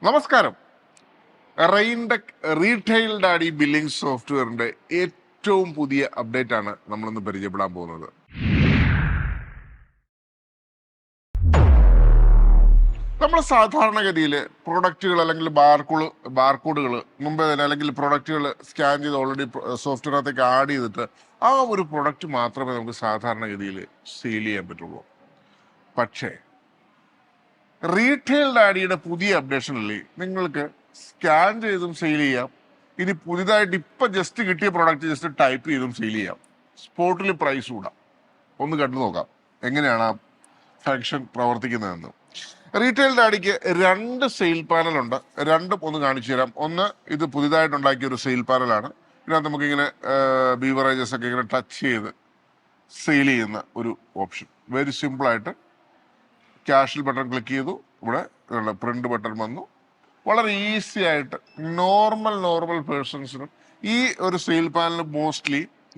നമസ്കാരം. Raintech retail daddy billing സോഫ്റ്റ്വെയറിന്റെ ഏറ്റവും പുതിയ അപ്ഡേറ്റ് ആണ് നമ്മളിന്ന് പരിചയപ്പെടാൻ പോകുന്നത്. നമ്മൾ സാധാരണഗതിയിൽ പ്രൊഡക്റ്റുകൾ അല്ലെങ്കിൽ ബാർകോഡുകൾ മുമ്പേ തന്നെ അല്ലെങ്കിൽ പ്രൊഡക്റ്റുകൾ സ്കാൻ ചെയ്ത് ഓൾറെഡി സോഫ്റ്റ്വെയറിനകത്തേക്ക് ആഡ് ചെയ്തിട്ട് ആ ഒരു പ്രൊഡക്റ്റ് മാത്രമേ നമുക്ക് സാധാരണഗതിയിൽ സെയിൽ ചെയ്യാൻ പറ്റുള്ളൂ. പക്ഷേ റീറ്റെയിൽ ഡാഡിയുടെ പുതിയ അപ്ഡേഷനിൽ നിങ്ങൾക്ക് സ്കാൻ ചെയ്തും സെയിൽ ചെയ്യാം. ഇനി പുതിയതായിട്ട് ഇപ്പം ജസ്റ്റ് കിട്ടിയ പ്രോഡക്റ്റ് ജസ്റ്റ് ടൈപ്പ് ചെയ്തും സെയിൽ ചെയ്യാം. സ്പോട്ടിൽ പ്രൈസ് കൂടാം. ഒന്ന് കണ്ടു നോക്കാം എങ്ങനെയാണ് ആ ഫംഗ്ഷൻ പ്രവർത്തിക്കുന്നതെന്ന്. റീറ്റെയിൽ ഡാഡിക്ക് രണ്ട് സെയിൽ പാനലുണ്ട്. രണ്ടും ഒന്ന് കാണിച്ചു തരാം. ഒന്ന് ഇത് പുതിയതായിട്ടുണ്ടാക്കിയ ഒരു സെയിൽ പാനലാണ്. ഇതിനകത്ത് നമുക്കിങ്ങനെ ബീവറേജസ് ഒക്കെ ഇങ്ങനെ ടച്ച് ചെയ്ത് സെയിൽ ചെയ്യുന്ന ഒരു ഓപ്ഷൻ. വെരി സിമ്പിളായിട്ട് ക്യാഷിൽ ബട്ടൺ ക്ലിക്ക് ചെയ്തു, ഇവിടെ പ്രിന്റ് ബട്ടൺ വന്നു. വളരെ ഈസി ആയിട്ട് നോർമൽ പേഴ്സൺസിനും ഈ ഒരു സെയിൽ പാനൽ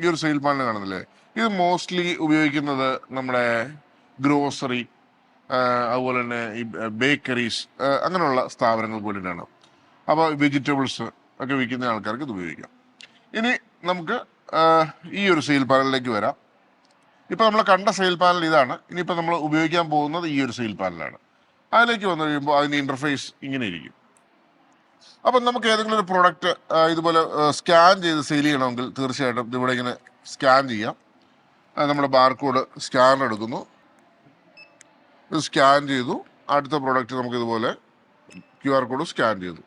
ഈ ഒരു സെയിൽ പാനൽ കാണുന്നില്ലേ, ഇത് മോസ്റ്റ്ലി ഉപയോഗിക്കുന്നത് നമ്മുടെ ഗ്രോസറി, അതുപോലെ തന്നെ ഈ ബേക്കറീസ്, അങ്ങനെയുള്ള സ്ഥാപനങ്ങൾക്ക് വേണ്ടിയിട്ടാണ്. അപ്പോൾ വെജിറ്റബിൾസ് ഒക്കെ വിൽക്കുന്ന ആൾക്കാർക്ക് ഇത് ഉപയോഗിക്കാം. ഇനി നമുക്ക് ഈ ഒരു സെയിൽ പാനലിലേക്ക് വരാം. ഇപ്പം നമ്മൾ കണ്ട സെയിൽ പാനൽ ഇതാണ്. ഇനിയിപ്പോൾ നമ്മൾ ഉപയോഗിക്കാൻ പോകുന്നത് ഈ ഒരു സെയിൽ പാനലാണ്. അതിലേക്ക് വന്നു കഴിയുമ്പോൾ അതിൻ്റെ ഇൻ്റർഫേസ് ഇങ്ങനെ ഇരിക്കും. അപ്പം നമുക്ക് ഏതെങ്കിലും ഒരു പ്രോഡക്റ്റ് ഇതുപോലെ സ്കാൻ ചെയ്ത് സെയിൽ ചെയ്യണമെങ്കിൽ തീർച്ചയായിട്ടും ഇതിവിടെ ഇങ്ങനെ സ്കാൻ ചെയ്യാം. നമ്മുടെ ബാർകോഡ് സ്കാനർ എടുക്കുന്നു, ഇത് സ്കാൻ ചെയ്തു. അടുത്ത പ്രോഡക്റ്റ് നമുക്ക് ഇതുപോലെ QR കോഡ് സ്കാൻ ചെയ്തു.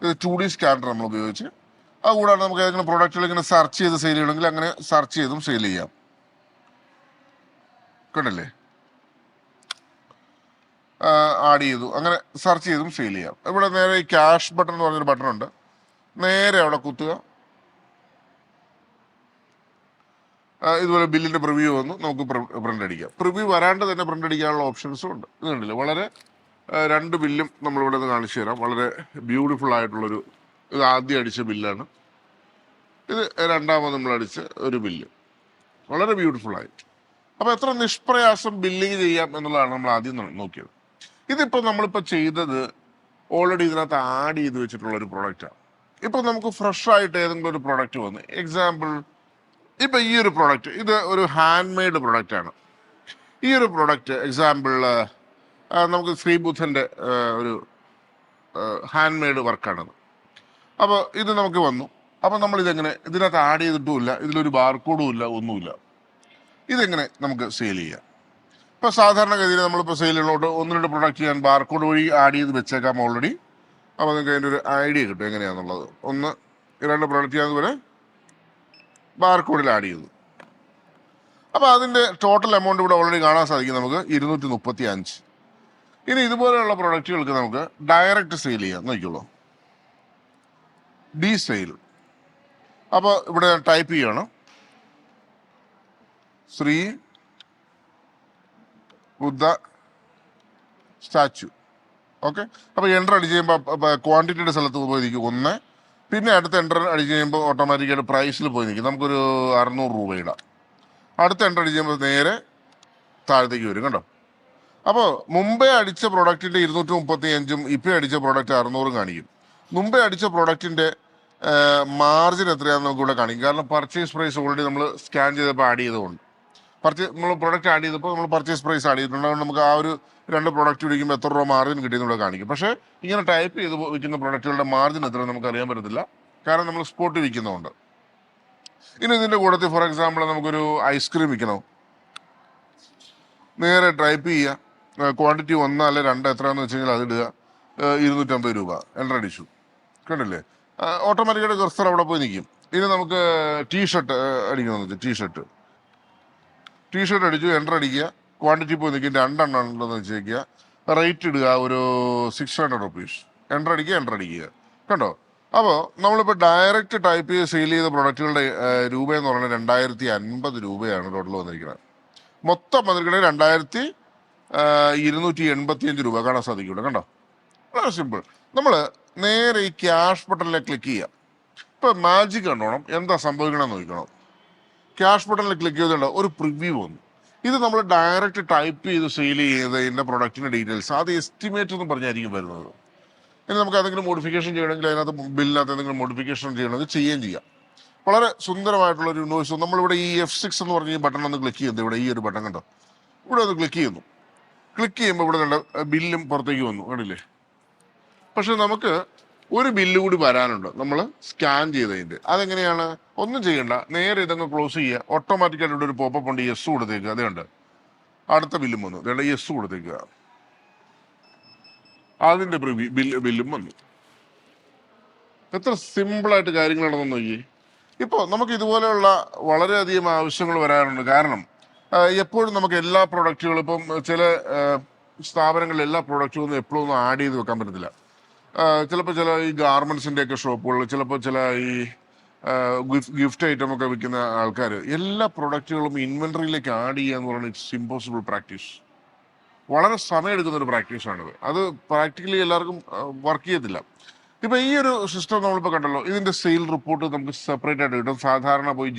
ഇത് 2D സ്കാനർ നമ്മൾ ഉപയോഗിച്ച്. അതുകൂടാതെ നമുക്ക് ഏതെങ്കിലും പ്രോഡക്റ്റുകൾ ഇങ്ങനെ സെർച്ച് ചെയ്ത് സെയിൽ ചെയ്യണമെങ്കിൽ അങ്ങനെ സെർച്ച് ചെയ്തും സെയിൽ ചെയ്യാം. കണ്ടില്ലേ, ആഡ് ചെയ്തു, അങ്ങനെ സെർച്ച് ചെയ്തും സെയിൽ ചെയ്യാം. ഇവിടെ നേരെ ഈ ക്യാഷ് ബട്ടൺ എന്ന് പറഞ്ഞൊരു ബട്ടൺ ഉണ്ട്. നേരെ അവിടെ കുത്തുക. ഇതുപോലെ ബില്ലിന്റെ പ്രിവ്യൂ വന്നു, നമുക്ക് പ്രിന്റ് അടിക്കാം. പ്രിവ്യൂ വരാണ്ട് തന്നെ പ്രിന്റ് അടിക്കാനുള്ള ഓപ്ഷൻസും ഉണ്ട്. ഇത് കണ്ടില്ലേ, വളരെ രണ്ട് ബില്ലും നമ്മളിവിടെ നിന്ന് കാണിച്ചു തരാം. വളരെ ബ്യൂട്ടിഫുൾ ആയിട്ടുള്ളൊരു, ഇത് ആദ്യം അടിച്ച ബില്ലാണ്, ഇത് രണ്ടാമത് നമ്മൾ അടിച്ച ഒരു ബില്ല്. വളരെ ബ്യൂട്ടിഫുൾ ആയി. അപ്പോൾ എത്ര നിഷ്പ്രയാസം ബില്ലിങ് ചെയ്യാം എന്നുള്ളതാണ് നമ്മൾ ആദ്യം നോക്കിയത്. ഇതിപ്പോൾ നമ്മളിപ്പോൾ ചെയ്തത് ഓൾറെഡി ഇതിനകത്ത് ആഡ് ചെയ്ത് വെച്ചിട്ടുള്ള ഒരു പ്രോഡക്റ്റാണ്. ഇപ്പോൾ നമുക്ക് ഫ്രഷ് ആയിട്ട് ഏതെങ്കിലും ഒരു പ്രോഡക്റ്റ് വന്ന്, എക്സാമ്പിൾ ഇപ്പം ഈ ഒരു പ്രോഡക്റ്റ്, ഇത് ഒരു ഹാൻഡ് മെയ്ഡ് പ്രോഡക്റ്റാണ്. ഈ ഒരു പ്രോഡക്റ്റ് എക്സാമ്പിൾ നമുക്ക് ശ്രീബുദ്ധൻ്റെ ഒരു ഹാൻഡ് മെയ്ഡ് വർക്കാണത്. അപ്പോൾ ഇത് നമുക്ക് വന്നു. അപ്പോൾ നമ്മളിതെങ്ങനെ, ഇതിനകത്ത് ആഡ് ചെയ്തിട്ടുമില്ല, ഇതിലൊരു ബാർകോഡും ഇല്ല, ഒന്നുമില്ല. ഇതെങ്ങനെ നമുക്ക് സെയിൽ ചെയ്യാം? ഇപ്പോൾ സാധാരണഗതിയിൽ നമ്മളിപ്പോൾ സെയിലിനോട്ട് ഒന്ന് രണ്ട് പ്രൊഡക്റ്റ് ഞാൻ ബാർകോഡ് വഴി ആഡ് ചെയ്ത് വെച്ചേക്കാം ഓൾറെഡി. അപ്പോൾ നിങ്ങൾക്ക് അതിൻ്റെ ഒരു ഐഡിയ കിട്ടും എങ്ങനെയാണെന്നുള്ളത്. ഒന്ന് രണ്ട് പ്രൊഡക്റ്റ് ഞാനിതുപോലെ ബാർകോഡിൽ ആഡ് ചെയ്തു. അപ്പോൾ അതിൻ്റെ ടോട്ടൽ എമൗണ്ട് ഇവിടെ ഓൾറെഡി കാണാൻ സാധിക്കും നമുക്ക് 235. ഇനി ഇതുപോലെയുള്ള പ്രൊഡക്റ്റുകൾക്ക് നമുക്ക് ഡയറക്റ്റ് സെയിൽ ചെയ്യാം. നോക്കിക്കോളൂ, ഡി സെയിൽ. അപ്പോൾ ഇവിടെ ടൈപ്പ് ചെയ്യണം ശ്രീ ബുദ്ധ സ്റ്റാച്ചു. ഓക്കെ, അപ്പോൾ എൻ്റർ അടിച്ച് കഴിയുമ്പോൾ ക്വാണ്ടിറ്റിയുടെ സ്ഥലത്ത് പോയി നിൽക്കും 1. പിന്നെ അടുത്ത എൻ്റർ അടിച്ച് കഴിയുമ്പോൾ ഓട്ടോമാറ്റിക്കായിട്ട് പ്രൈസിൽ പോയി നിൽക്കും. നമുക്കൊരു 600 രൂപ ഇടാം. അടുത്ത എൻ്റർ അടിച്ച് കഴിയുമ്പോൾ നേരെ താഴത്തേക്ക് വരും. കണ്ടോ, അപ്പോൾ മുമ്പേ അടിച്ച പ്രോഡക്റ്റിൻ്റെ 235ഉം ഇപ്പോൾ അടിച്ച പ്രോഡക്റ്റ് 600 കാണിക്കും. മുമ്പേ അടിച്ച പ്രോഡക്റ്റിൻ്റെ മാർജിൻ എത്രയാണെന്ന് നമുക്ക് ഇവിടെ കാണിക്കും. കാരണം പർച്ചേസ് പ്രൈസ് ഓൾറെഡി നമ്മൾ സ്കാൻ ചെയ്തപ്പോൾ ആഡ് ചെയ്തുകൊണ്ട് നമ്മൾ പ്രോഡക്റ്റ് ആഡ് ചെയ്തപ്പോൾ നമ്മൾ പർച്ചേസ് പ്രൈസ് ആഡ് ചെയ്തിട്ടുണ്ട്. അതുകൊണ്ട് നമുക്ക് ആ ഒരു രണ്ട് പ്രോഡക്റ്റ് വിളിക്കുമ്പോൾ എത്ര രൂപ മാർജിൻ കിട്ടിയെന്ന് ഇവിടെ കാണിക്കും. പക്ഷേ ഇങ്ങനെ ടൈപ്പ് ചെയ്ത് വിൽക്കുന്ന പ്രോഡക്റ്റുകളുടെ മാർജിൻ എത്ര നമുക്ക് അറിയാൻ പറ്റത്തില്ല, കാരണം നമ്മൾ സ്പോട്ട് വിൽക്കുന്നതുകൊണ്ട്. ഇനി ഇതിൻ്റെ കൂട്ടത്തിൽ ഫോർ എക്സാമ്പിൾ നമുക്കൊരു ഐസ്ക്രീം വിൽക്കണം. നേരെ ടൈപ്പ് ചെയ്യുക, ക്വാണ്ടിറ്റി 1 അല്ലെ 2 എത്രയാണെന്ന് വെച്ച് കഴിഞ്ഞാൽ അതിടുക. 250 രൂപ എൻ്റർ അടിച്ചു. കണ്ടില്ലേ, ഓട്ടോമാറ്റിക്കായിട്ട് കർസർ അവിടെ പോയി നിൽക്കും. ഇനി നമുക്ക് ടീഷർട്ട് അടിക്കണമെന്ന് വെച്ചാൽ ടീഷർട്ട് അടിച്ചു, എൻ്റർ അടിക്കുക. ക്വാണ്ടിറ്റി പോയി നിൽക്കും, 2 എണ്ണം ഉണ്ടെന്ന് വെച്ചേക്കുക. റേറ്റ് ഇടുക ഒരു 600 റുപ്പീസ്. എൻ്റർ അടിക്കുക. കണ്ടോ, അപ്പോൾ നമ്മളിപ്പോൾ ഡയറക്റ്റ് ടൈപ്പ് ചെയ്ത് സെയിൽ ചെയ്ത പ്രൊഡക്റ്റുകളുടെ രൂപ എന്ന് പറയുന്നത് 2050 രൂപയാണ് ടോട്ടൽ വന്നിരിക്കുന്നത്. മൊത്തം വന്നിരിക്കുന്നത് 2285 രൂപ കാണാൻ സാധിക്കും. കണ്ടോ, വളരെ സിമ്പിൾ. നമ്മൾ നേരെ ഈ ക്യാഷ് ബട്ടണിലേക്ക് ക്ലിക്ക് ചെയ്യാം. ഇപ്പോൾ മാജിക് കണ്ടോണം, എന്താ സംഭവിക്കണമെന്ന് നോക്കണം. ക്യാഷ് ബട്ടണിൽ ക്ലിക്ക് ചെയ്തിട്ടുണ്ട്, ഒരു പ്രിവ്യൂ വന്നു. ഇത് നമ്മൾ ഡയറക്റ്റ് ടൈപ്പ് ചെയ്ത് സെയിൽ ചെയ്തതിൻ്റെ പ്രൊഡക്റ്റിൻ്റെ ഡീറ്റെയിൽസ്, അത് എസ്റ്റിമേറ്റ് എന്ന് പറഞ്ഞായിരിക്കും വരുന്നത്. ഇനി നമുക്ക് എന്തെങ്കിലും മോഡിഫിക്കേഷൻ ചെയ്യണമെങ്കിൽ അതിനകത്ത് ബില്ലിനകത്ത് എന്തെങ്കിലും മോഡിഫിക്കേഷൻ ചെയ്യണമെങ്കിൽ ചെയ്യുകയും ചെയ്യാം. വളരെ സുന്ദരമായിട്ടുള്ള ഒരു ഇന്നോവേഷൻ. നമ്മളിവിടെ ഈ F6 എന്ന് പറഞ്ഞ ഈ ബട്ടൺ ഒന്ന് ക്ലിക്ക് ചെയ്യുന്നത്, ഇവിടെ ഈ ഒരു ബട്ടൺ കണ്ടോ, ഇവിടെ ഒന്ന് ക്ലിക്ക് ചെയ്യുന്നു. ക്ലിക്ക് ചെയ്യുമ്പോൾ ഇവിടെ കണ്ട ബില്ലും പുറത്തേക്ക് വന്നു, കണ്ടില്ലേ? പക്ഷെ നമുക്ക് ഒരു ബില്ല് കൂടി വരാനുണ്ട്, നമ്മൾ സ്കാൻ ചെയ്തതിൻ്റെ. അതെങ്ങനെയാണ്? ഒന്നും ചെയ്യണ്ട, നേരെ ഇതങ്ങ് ക്ലോസ് ചെയ്യുക. ഓട്ടോമാറ്റിക്കായിട്ട് ഇവിടെ ഒരു പോപ്പപ്പ് ഉണ്ട്, യെസ് കൊടുത്തേക്കുക. അതുകൊണ്ട് അടുത്ത ബില്ലും വന്നു, അതുകൊണ്ട് യെസ് കൊടുത്തേക്കുക. അതിൻ്റെ ബില്ലും വന്നു. എത്ര സിമ്പിളായിട്ട് കാര്യങ്ങളാണെന്ന് നോക്കി. ഇപ്പോൾ നമുക്ക് ഇതുപോലെയുള്ള വളരെയധികം ആവശ്യങ്ങൾ വരാറുണ്ട്. കാരണം എപ്പോഴും നമുക്ക് എല്ലാ പ്രൊഡക്റ്റുകളും, ഇപ്പം ചില സ്ഥാപനങ്ങളിൽ എല്ലാ പ്രൊഡക്റ്റുകളും എപ്പോഴും ഒന്നും ആഡ് ചെയ്ത് വെക്കാൻ പറ്റത്തില്ല. ചിലപ്പോൾ ചില ഈ ഗാർമെൻസിൻ്റെ ഒക്കെ ഷോപ്പുകൾ, ചിലപ്പോൾ ചില ഈ ഗിഫ്റ്റ് ഐറ്റം ഒക്കെ വിൽക്കുന്ന ആൾക്കാർ എല്ലാ പ്രൊഡക്റ്റുകളും ഇൻവെൻട്രിയിലേക്ക് ആഡ് ചെയ്യുക എന്ന് പറയുന്നത് ഇറ്റ്സ് ഇമ്പോസിബിൾ പ്രാക്ടീസ്. വളരെ സമയമെടുക്കുന്ന ഒരു പ്രാക്ടീസാണിത്. അത് പ്രാക്ടിക്കലി എല്ലാവർക്കും വർക്ക് ചെയ്യത്തില്ല. ഇപ്പൊ ഈ ഒരു സിസ്റ്റം നമ്മളിപ്പോൾ കണ്ടല്ലോ, ഇതിന്റെ സെയിൽ റിപ്പോർട്ട് നമുക്ക് സെപ്പറേറ്റ് ആയിട്ട് കിട്ടും. സാധാരണ പോയി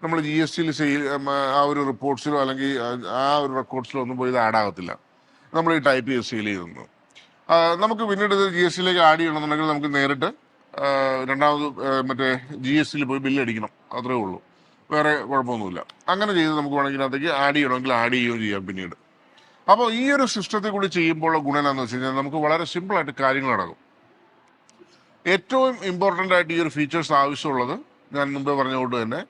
നമ്മൾ ജി എസ് ടിയിൽ സെയിൽ ആ ഒരു റിപ്പോർട്ട്സിലോ അല്ലെങ്കിൽ ആ ഒരു റെക്കോർഡ്സിലോ ഒന്നും പോയി ഇത് ആഡ് ആകത്തില്ല. നമ്മൾ ഈ ടൈപ്പ് ചെയ്ത് സെയിൽ ചെയ്യുന്നു. നമുക്ക് പിന്നീട് ഇത് ജി എസ് ടിയിലേക്ക് ആഡ് ചെയ്യണമെന്നുണ്ടെങ്കിൽ നമുക്ക് നേരിട്ട് രണ്ടാമത് മറ്റേ ജി എസ് ടിയിൽ പോയി ബില്ല് അടിക്കണം, അത്രേ ഉള്ളൂ. വേറെ കുഴപ്പമൊന്നുമില്ല. അങ്ങനെ ചെയ്ത് നമുക്ക് വേണമെങ്കിൽ അതിലേക്ക് ആഡ് ചെയ്യണമെങ്കിൽ ആഡ് ചെയ്യുകയും ചെയ്യാം പിന്നീട്. അപ്പോൾ ഈ ഒരു സിസ്റ്റത്തിൽ കൂടി ചെയ്യുമ്പോഴുള്ള ഗുണം എന്താണെന്ന് വെച്ച് കഴിഞ്ഞാൽ നമുക്ക് വളരെ സിമ്പിളായിട്ട് കാര്യങ്ങൾ നടക്കും. ഏറ്റവും ഇമ്പോർട്ടൻ്റ് ആയിട്ട് ഈ ഒരു ഫീച്ചേഴ്സ് ആവശ്യമുള്ളത്, ഞാൻ മുമ്പേ പറഞ്ഞതുകൊണ്ട് തന്നെ,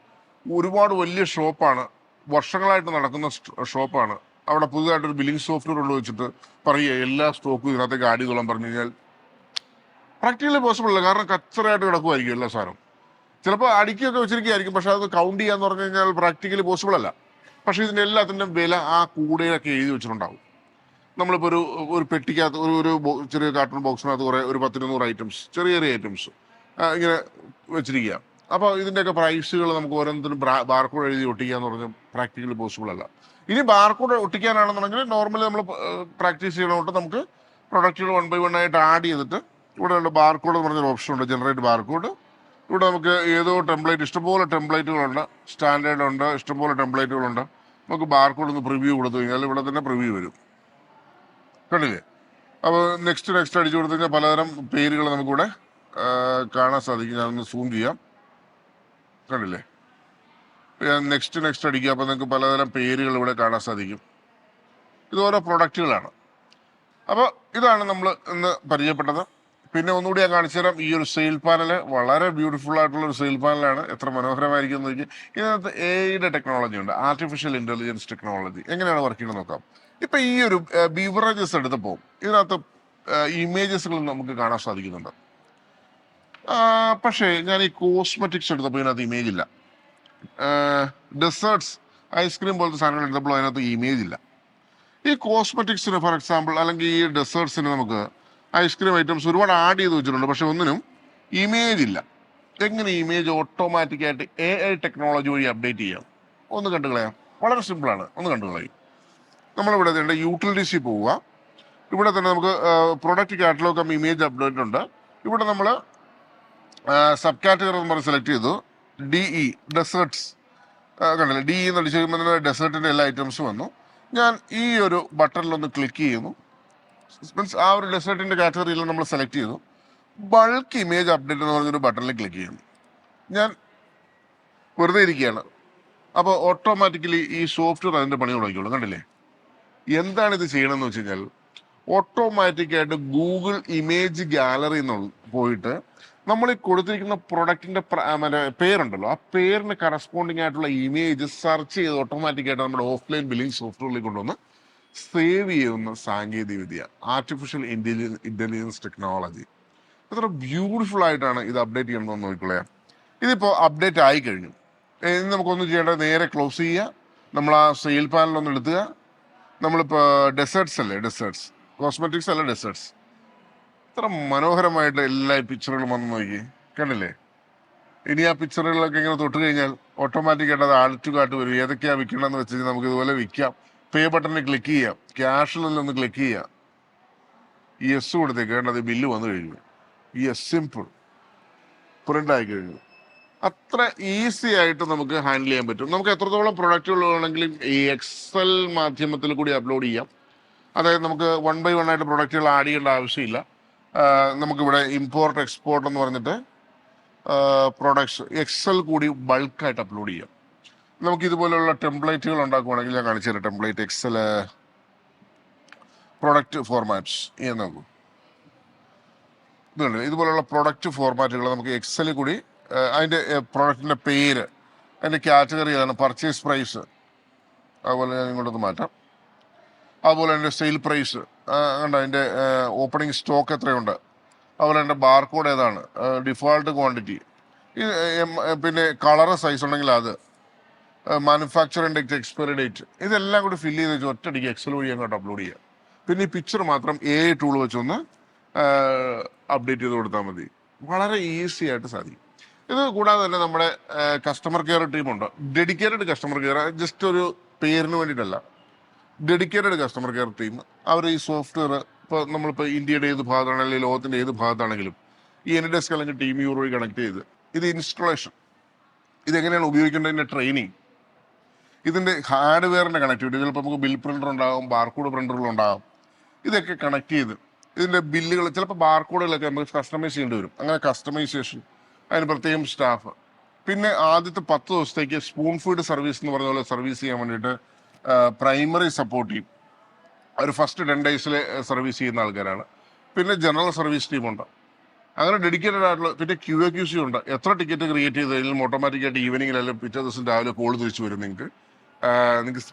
ഒരുപാട് വലിയ ഷോപ്പാണ്, വർഷങ്ങളായിട്ട് നടക്കുന്ന ഷോപ്പാണ്. അവിടെ പുതുതായിട്ടൊരു ബില്ലിംഗ് സോഫ്റ്റ്വെയർ കൊണ്ട് വെച്ചിട്ട് പറയുക എല്ലാ സ്റ്റോക്കും ഇതിനകത്തേക്ക് ആഡ് ചെയ്തോളാൻ പറഞ്ഞു കഴിഞ്ഞാൽ പ്രാക്ടിക്കലി പോസിബിൾ അല്ല. കാരണം കച്ചറായിട്ട് കിടക്കുമായിരിക്കും എല്ലാ സാധനം. ചിലപ്പോൾ അടുക്കിയൊക്കെ വെച്ചിരിക്കുകയായിരിക്കും, പക്ഷെ അത് കൗണ്ട് ചെയ്യാന്ന് പറഞ്ഞു കഴിഞ്ഞാൽ പ്രാക്ടിക്കലി പോസിബിൾ അല്ല. പക്ഷേ ഇതിൻ്റെ എല്ലാത്തിൻ്റെയും വില ആ കൂടെയൊക്കെ എഴുതി വെച്ചിട്ടുണ്ടാവും. നമ്മളിപ്പോൾ ഒരു പെട്ടിക്കകത്ത് ഒരു ചെറിയ കാർട്ടൂൺ ബോക്സിനകത്ത് കുറേ ഒരു 10-100 ഐറ്റംസ്, ചെറിയ ചെറിയ ഐറ്റംസ് ഇങ്ങനെ വെച്ചിരിക്കുക. അപ്പോൾ ഇതിൻ്റെയൊക്കെ പ്രൈസുകൾ നമുക്ക് ഓരോന്നിനും ബാർകോഡ് എഴുതി ഒട്ടിക്കുക എന്ന് പറഞ്ഞാൽ പ്രാക്ടിക്കലി പോസിബിൾ അല്ല. ഇനി ബാർകോഡ് ഒട്ടിക്കാനാണെന്നുണ്ടെങ്കിൽ നോർമലി നമ്മൾ പ്രാക്ടീസ് ചെയ്യണോട്ട് നമുക്ക് പ്രൊഡക്റ്റുകൾ 1 by 1 ആയിട്ട് ആഡ് ചെയ്തിട്ട് ഇവിടെ ബാർകോഡ് എന്ന് പറഞ്ഞൊരു ഓപ്ഷൻ ഉണ്ട്, ജനറേറ്റ് ബാർകോഡ്. ഇവിടെ നമുക്ക് ഏതോ ടെംപ്ലേറ്റ്, ഇഷ്ടംപോലെ ടെംപ്ലേറ്റുകളുണ്ട്, സ്റ്റാൻഡേർഡ് ഉണ്ട്, ഇഷ്ടംപോലെ ടെംപ്ലേറ്റുകളുണ്ട്. നമുക്ക് ബാർകോഡ് ഒന്ന് പ്രിവ്യൂ കൊടുത്തു കഴിഞ്ഞാൽ ഇവിടെ തന്നെ പ്രിവ്യൂ വരും, കണ്ടില്ലേ? അപ്പോൾ നെക്സ്റ്റ് അടിച്ചു കൊടുത്തു കഴിഞ്ഞാൽ പലതരം പേരുകൾ നമുക്കിവിടെ കാണാൻ സാധിക്കും. ഞാനൊന്ന് സൂം ചെയ്യാം, കണ്ടില്ലേ? ഞാൻ നെക്സ്റ്റ് അടിക്കുക, അപ്പോൾ നിങ്ങൾക്ക് പലതരം പേരുകൾ ഇവിടെ കാണാൻ സാധിക്കും. ഇത് ഓരോ പ്രൊഡക്റ്റുകളാണ്. അപ്പോൾ ഇതാണ് നമ്മൾ ഇന്ന് പരിചയപ്പെട്ടത്. പിന്നെ ഒന്നുകൂടി ഞാൻ കാണിച്ചു തരാം. ഈ ഒരു സെയിൽ പാനൽ വളരെ ബ്യൂട്ടിഫുൾ ആയിട്ടുള്ള ഒരു സെയിൽ പാനലാണ്. എത്ര മനോഹരമായിരിക്കും എന്ന് നോക്കി. ഇതിനകത്ത് AI ടെക്നോളജി ഉണ്ട്, ആർട്ടിഫിഷ്യൽ ഇൻ്റലിജൻസ് ടെക്നോളജി. എങ്ങനെയാണ് വർക്ക് ചെയ്യുന്നത് നോക്കാം. ഇപ്പം ഈ ഒരു ബീവറേജസ് എടുത്തപ്പോൾ ഇതിനകത്ത് ഇമേജസുകൾ നമുക്ക് കാണാൻ സാധിക്കുന്നുണ്ട്. പക്ഷേ ഞാൻ ഈ കോസ്മെറ്റിക്സ് എടുത്തപ്പോൾ ഇതിനകത്ത് ഇമേജ് ഇല്ല. ഡെസേർട്സ്, ഐസ്ക്രീം പോലത്തെ സാധനങ്ങൾ എടുത്തപ്പോൾ അതിനകത്ത് ഇമേജ് ഇല്ല. ഈ കോസ്മെറ്റിക്സിന് ഫോർ എക്സാമ്പിൾ അല്ലെങ്കിൽ ഈ ഡെസേർട്സിന് നമുക്ക് ഐസ്ക്രീം ഐറ്റംസ് ഒരുപാട് ആഡ് ചെയ്ത് വെച്ചിട്ടുണ്ട്, പക്ഷെ ഒന്നിനും ഇമേജ് ഇല്ല. എങ്ങനെ ഇമേജ് ഓട്ടോമാറ്റിക്കായിട്ട് AI ടെക്നോളജി വഴി അപ്ഡേറ്റ് ചെയ്യാം? ഒന്ന് കണ്ടു കളയാം. വളരെ സിമ്പിളാണ്, ഒന്ന് കണ്ടു കളയും. നമ്മളിവിടെ തന്നെ യൂട്ടിലിറ്റീസിൽ പോവുക. ഇവിടെ തന്നെ നമുക്ക് പ്രൊഡക്റ്റ് കാറ്റലോഗ് ഇമേജ് അപ്ഡേറ്റ് ഉണ്ട്. ഇവിടെ നമ്മൾ സബ് കാറ്റഗറി എന്ന് പറഞ്ഞ് സെലക്ട് ചെയ്തു. DE ഡെസേർട്സ് കണ്ടില്ലേ? DE എന്ന് അടിച്ച് കഴിയുമ്പോൾ തന്നെ ഡെസേർട്ടിൻ്റെ എല്ലാ ഐറ്റംസും വന്നു. ഞാൻ ഈ ഒരു ബട്ടണിലൊന്ന് ക്ലിക്ക് ചെയ്യുന്നു. മീൻസ് ആ ഒരു ഡെസേർട്ടിൻ്റെ കാറ്റഗറിയിൽ നമ്മൾ സെലക്ട് ചെയ്തു. ബൾക്ക് ഇമേജ് അപ്ഡേറ്റ് എന്ന് പറഞ്ഞൊരു ബട്ടണിൽ ക്ലിക്ക് ചെയ്യുന്നു. ഞാൻ വെറുതെ ഇരിക്കുകയാണ്. അപ്പോൾ ഓട്ടോമാറ്റിക്കലി ഈ സോഫ്റ്റ്വെയർ അതിൻ്റെ പണി തുടങ്ങിക്കോളും. കണ്ടില്ലേ? എന്താണ് ഇത് ചെയ്യണമെന്ന് വെച്ച് കഴിഞ്ഞാൽ ഓട്ടോമാറ്റിക്കായിട്ട് ഗൂഗിൾ ഇമേജ് ഗാലറി പോയിട്ട് നമ്മൾ ഈ കൊടുത്തിരിക്കുന്ന പ്രൊഡക്റ്റിൻ്റെ മറ്റേ പേരുണ്ടല്ലോ, ആ പേരിന് കറസ്പോണ്ടിങ് ആയിട്ടുള്ള ഇമേജ് സെർച്ച് ചെയ്ത് ഓട്ടോമാറ്റിക്കായിട്ട് നമ്മുടെ ഓഫ്ലൈൻ ബില്ലിംഗ് സോഫ്റ്റ്വെയറിലേക്ക് കൊണ്ടുവന്ന് സേവ് ചെയ്യുന്ന സാങ്കേതിക വിദ്യ, ആർട്ടിഫിഷ്യൽ ഇൻ്റലിജൻസ് ടെക്നോളജി. എത്ര ബ്യൂട്ടിഫുൾ ആയിട്ടാണ് ഇത് അപ്ഡേറ്റ് ചെയ്യണമെന്ന് നോക്കിക്കൊള്ളയാം. ഇതിപ്പോൾ അപ്ഡേറ്റ് ആയി കഴിഞ്ഞു. ഇനി നമുക്കൊന്നും ചെയ്യേണ്ടത് നേരെ ക്ലോസ് ചെയ്യുക. നമ്മൾ ആ സെയിൽ പാനലൊന്ന് എടുത്തുക. നമ്മളിപ്പോൾ ഡെസേർട്സ് അല്ലേ, ഡെസേർട്സ്, കോസ്മെറ്റിക്സ് അല്ല, ഡെസേർട്സ്. ഇത്ര മനോഹരമായിട്ട് എല്ലാ പിക്ചറുകളും വന്ന് നോക്കി, കണ്ടില്ലേ? ഇനി ആ പിക്ചറുകളൊക്കെ ഇങ്ങനെ തൊട്ട് കഴിഞ്ഞാൽ ഓട്ടോമാറ്റിക്കായിട്ട് അത് ആഡ് ടു കാർട്ട് വരും. ഏതൊക്കെയാണ് വിൽക്കണമെന്ന് വെച്ച് കഴിഞ്ഞാൽ നമുക്ക് ഇതുപോലെ വിൽക്കാം. പേ ബട്ടണിൽ ക്ലിക്ക് ചെയ്യാം, ക്യാഷിലൊന്ന് ക്ലിക്ക് ചെയ്യാം, യെസ് കൊടുത്തേക്ക്. വേണ്ടത് ബില്ല് വന്നു കഴിഞ്ഞു. യെസ്, സിമ്പിൾ, പ്രിന്റ് ആയി കഴിഞ്ഞു. അത്ര ഈസി ആയിട്ട് നമുക്ക് ഹാൻഡിൽ ചെയ്യാൻ പറ്റും. നമുക്ക് എത്രത്തോളം പ്രൊഡക്റ്റുകൾ വേണമെങ്കിലും ഈ എക്സൽ മാധ്യമത്തിൽ കൂടി അപ്ലോഡ് ചെയ്യാം. അതായത് നമുക്ക് 1 by 1 ആയിട്ട് പ്രൊഡക്റ്റുകൾ ആഡ് ചെയ്യേണ്ട ആവശ്യമില്ല. നമുക്കിവിടെ ഇമ്പോർട്ട് എക്സ്പോർട്ട് എന്ന് പറഞ്ഞിട്ട് പ്രൊഡക്ട്സ് എക്സൽ കൂടി ബൾക്കായിട്ട് അപ്ലോഡ് ചെയ്യാം. നമുക്ക് ഇതുപോലെയുള്ള ടെംപ്ലേറ്റുകൾ ഉണ്ടാക്കുവാണെങ്കിൽ ഞാൻ കാണിച്ചു തരാം. ടെംപ്ലേറ്റ് എക്സൽ പ്രൊഡക്റ്റ് ഫോർമാറ്റ്സ് എന്ന് നോക്കൂ. ഇതുണ്ട്, ഇതുപോലുള്ള പ്രൊഡക്റ്റ് ഫോർമാറ്റുകൾ നമുക്ക് എക്സലിൽ കൂടി അതിൻ്റെ പ്രൊഡക്റ്റിൻ്റെ പേര്, അതിൻ്റെ കാറ്റഗറി ഏതാണ്, പർച്ചേസ് പ്രൈസ്, അതുപോലെ ഞാൻ ഇങ്ങോട്ടൊന്ന് മാറ്റാം. അതുപോലെ അതിൻ്റെ സെയിൽ പ്രൈസ് കണ്ട, അതിൻ്റെ ഓപ്പണിംഗ് സ്റ്റോക്ക് എത്രയുണ്ട്, അതുപോലെ അതിൻ്റെ ബാർകോഡ് ഏതാണ്, ഡിഫോൾട്ട് ക്വാണ്ടിറ്റി, പിന്നെ കളറ് സൈസ് ഉണ്ടെങ്കിൽ അത്, മാനുഫാക്ചറിംഗ് ഡേറ്റ്, എക്സ്പയറി ഡേറ്റ്, ഇതെല്ലാം കൂടി ഫില്ല് ചെയ്ത് വെച്ച് ഒറ്റയടിക്ക് എക്സൽ വഴി അങ്ങോട്ട് അപ്ലോഡ് ചെയ്യാം. പിന്നെ ഈ പിക്ചർ മാത്രം AI ടൂൾ വെച്ചൊന്ന് അപ്ഡേറ്റ് ചെയ്ത് കൊടുത്താൽ മതി. വളരെ ഈസി ആയിട്ട് സാധിക്കും. ഇത് കൂടാതെ തന്നെ നമ്മുടെ കസ്റ്റമർ കെയർ ടീമുണ്ട്. ഡെഡിക്കേറ്റഡ് കസ്റ്റമർ കെയർ, ജസ്റ്റ് ഒരു പേരിന് വേണ്ടിയിട്ടല്ല, ഡെഡിക്കേറ്റഡ് കസ്റ്റമർ കെയർ ടീം. അവർ ഈ സോഫ്റ്റ്വെയർ ഇപ്പോൾ നമ്മളിപ്പോൾ ഇന്ത്യയുടെ ഏത് ഭാഗത്താണെങ്കിലും അല്ലെങ്കിൽ ലോകത്തിൻ്റെ ഏത് ഭാഗത്താണെങ്കിലും ഈ എനിഡെസ്ക് അല്ലെങ്കിൽ ടീം യൂറോ വഴി കണക്ട് ചെയ്ത് ഇത് ഇൻസ്റ്റലേഷൻ, ഇതെങ്ങനെയാണ് ഉപയോഗിക്കേണ്ടതിൻ്റെ ട്രെയിനിങ്, ഇതിൻ്റെ ഹാർഡ്വെയറിൻ്റെ കണക്ടിവിറ്റി, ചിലപ്പോൾ നമുക്ക് ബിൽ പ്രിൻ്റർ ഉണ്ടാകും, ബാർകോഡ് പ്രിൻ്ററുകളുണ്ടാകും, ഇതൊക്കെ കണക്ട് ചെയ്ത് ഇതിൻ്റെ ബില്ലുകൾ, ചിലപ്പോൾ ബാർകോഡുകളൊക്കെ നമുക്ക് കസ്റ്റമൈസ് ചെയ്യേണ്ടി വരും. അങ്ങനെ കസ്റ്റമൈസേഷൻ, അതിന് പ്രത്യേകം സ്റ്റാഫ്. പിന്നെ ആദ്യത്തെ 10 ദിവസത്തേക്ക് സ്പൂൺ ഫീഡ് സർവീസ് എന്ന് പറഞ്ഞ പോലെ സർവീസ് ചെയ്യാൻ വേണ്ടിയിട്ട് പ്രൈമറി സപ്പോർട്ട് ടീം, ഒരു ഫസ്റ്റ് 10 ഡേയ്സിൽ സർവീസ് ചെയ്യുന്ന ആൾക്കാരാണ്. പിന്നെ ജനറൽ സർവീസ് ടീമുണ്ട്. അങ്ങനെ ഡെഡിക്കേറ്റഡ് ആയിട്ടുള്ള, പിന്നെ QAQC ഉണ്ട്. എത്ര ടിക്കറ്റ് ക്രിയേറ്റ് ചെയ്ത് കഴിഞ്ഞാലും ഓട്ടോമാറ്റിക്കായിട്ട് ഈവനിങ്ങിൽ അല്ലെങ്കിൽ പിറ്റേ ദിവസം രാവിലെ കോൾ തിരിച്ചു വരും. നിങ്ങൾക്ക്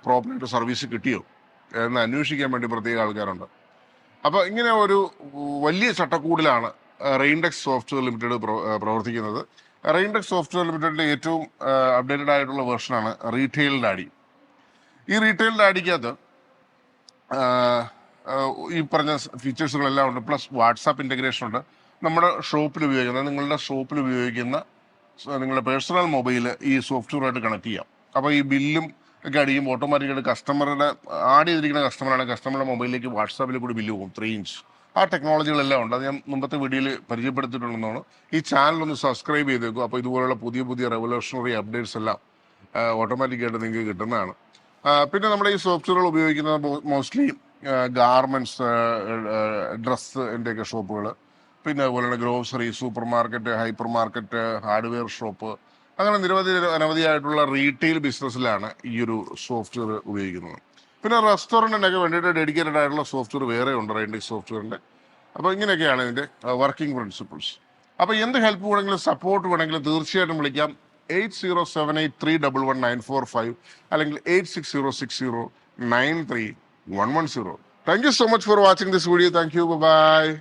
പ്രോപ്പറായിട്ട് സർവീസ് കിട്ടിയോ എന്ന് അന്വേഷിക്കാൻ വേണ്ടി പ്രത്യേക ആൾക്കാരുണ്ട്. അപ്പോൾ ഇങ്ങനെ ഒരു വലിയ ചട്ടക്കൂടിലാണ് റെയിൻഡെക്സ് സോഫ്റ്റ്വെയർ ലിമിറ്റഡ് പ്രവർത്തിക്കുന്നത്. റെയിൻഡെക്സ് സോഫ്റ്റ്വെയർ ലിമിറ്റഡിൻ്റെ ഏറ്റവും അപ്ഡേറ്റഡ് ആയിട്ടുള്ള വെർഷനാണ് റീറ്റെയിൽ ഡാഡി. ഈ റീറ്റെയിൽ ഡാഡിക്കകത്ത് ഈ പറഞ്ഞ ഫീച്ചേഴ്സുകളെല്ലാം ഉണ്ട്. പ്ലസ് വാട്സാപ്പ് ഇൻ്റഗ്രേഷൻ ഉണ്ട്. നമ്മുടെ ഷോപ്പിൽ ഉപയോഗിക്കുന്ന, നിങ്ങളുടെ ഷോപ്പിൽ ഉപയോഗിക്കുന്ന നിങ്ങളുടെ പേഴ്സണൽ മൊബൈൽ ഈ സോഫ്റ്റ്വെയറായിട്ട് കണക്ട് ചെയ്യാം. അപ്പോൾ ഈ ബില്ലും ഒക്കെ അടിക്കുമ്പോൾ ഓട്ടോമാറ്റിക്കായിട്ട് കസ്റ്റമറുടെ ആഡ് ചെയ്തിരിക്കുന്ന കസ്റ്റമറാണ്, കസ്റ്റമറുടെ മൊബൈലിലേക്ക് വാട്സാപ്പിൽ കൂടി ബില്ല് പോകും. 3 ഇഞ്ച് ആ ടെക്നോളജികളെല്ലാം ഉണ്ട്. അത് ഞാൻ മുമ്പത്തെ വീഡിയോയിൽ പരിചയപ്പെടുത്തിയിട്ടുണ്ടെന്നാണ്. ഈ ചാനലൊന്ന് സബ്സ്ക്രൈബ് ചെയ്തേക്കും. അപ്പോൾ ഇതുപോലുള്ള പുതിയ പുതിയ റെവല്യൂഷണറി അപ്ഡേറ്റ്സ് എല്ലാം ഓട്ടോമാറ്റിക്കായിട്ട് നിങ്ങൾക്ക് കിട്ടുന്നതാണ്. പിന്നെ നമ്മുടെ ഈ സോഫ്റ്റ്വെയറുകൾ ഉപയോഗിക്കുന്നത് മോസ്റ്റ്ലി ഗാർമെൻറ്റ്സ്, ഡ്രസ്സിൻ്റെയൊക്കെ ഷോപ്പുകൾ, പിന്നെ അതുപോലെ തന്നെ grocery, super market, hyper market, hardware shop, അങ്ങനെ അനവധിയായിട്ടുള്ള റീറ്റെയിൽ ബിസിനസ്സിലാണ് ഈ ഒരു സോഫ്റ്റ്വെയർ ഉപയോഗിക്കുന്നത്. പിന്നെ റെസ്റ്റോറൻറ്റിനൊക്കെ വേണ്ടിയിട്ട് ഡെഡിക്കേറ്റഡ് ആയിട്ടുള്ള സോഫ്റ്റ്വെയർ വേറെ ഉണ്ട്, റെയിൻഡെക്സ് സോഫ്റ്റ്വെയറിൻ്റെ. അപ്പോൾ ഇങ്ങനെയൊക്കെയാണ് ഇതിൻ്റെ വർക്കിംഗ് പ്രിൻസിപ്പിൾസ്. അപ്പോൾ എന്ത് ഹെൽപ്പ് വേണമെങ്കിലും സപ്പോർട്ട് വേണമെങ്കിലും തീർച്ചയായിട്ടും വിളിക്കാം. 8078311945 അല്ലെങ്കിൽ 8606093110. Thank you so much for watching this video. Thank you. Bye-bye.